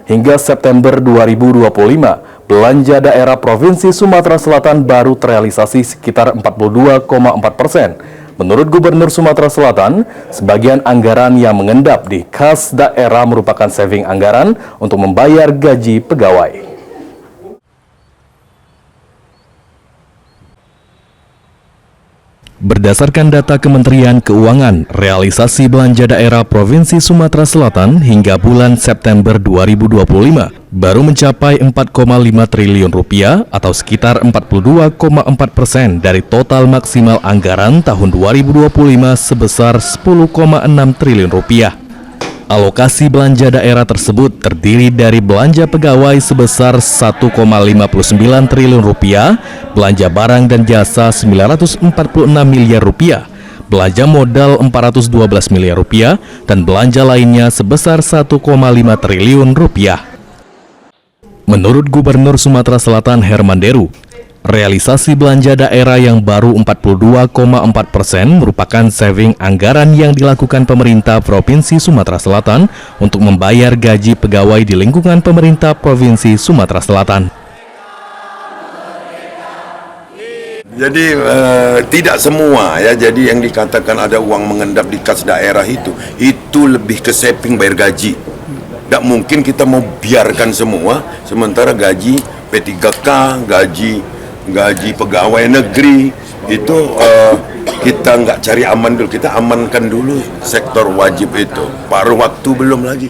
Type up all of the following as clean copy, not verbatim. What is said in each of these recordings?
Hingga September 2025, belanja daerah Provinsi Sumatera Selatan baru terrealisasi sekitar 42,4%. Menurut Gubernur Sumatera Selatan, sebagian anggaran yang mengendap di kas daerah merupakan saving anggaran untuk membayar gaji pegawai. Berdasarkan data Kementerian Keuangan, realisasi belanja daerah Provinsi Sumatera Selatan hingga bulan September 2025 baru mencapai 4,5 triliun rupiah atau sekitar 42,4% dari total maksimal anggaran tahun 2025 sebesar 10,6 triliun rupiah. Alokasi belanja daerah tersebut terdiri dari belanja pegawai sebesar 1,59 triliun rupiah, belanja barang dan jasa 946 miliar rupiah, belanja modal 412 miliar rupiah, dan belanja lainnya sebesar 1,5 triliun rupiah. Menurut Gubernur Sumatera Selatan Herman Deru, realisasi belanja daerah yang baru 42,4% merupakan saving anggaran yang dilakukan pemerintah Provinsi Sumatera Selatan untuk membayar gaji pegawai di lingkungan pemerintah Provinsi Sumatera Selatan. Jadi tidak semua ya, jadi yang dikatakan ada uang mengendap di kas daerah itu lebih ke saving bayar gaji. Tidak mungkin kita mau biarkan semua, sementara gaji P3K, gaji pegawai negeri itu kita nggak cari aman dulu, kita amankan dulu sektor wajib itu. Paruh waktu belum lagi.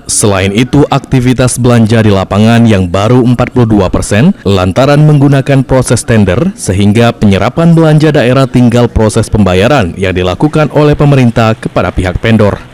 Selain itu, aktivitas belanja di lapangan yang baru 42% lantaran menggunakan proses tender, sehingga penyerapan belanja daerah tinggal proses pembayaran yang dilakukan oleh pemerintah kepada pihak vendor.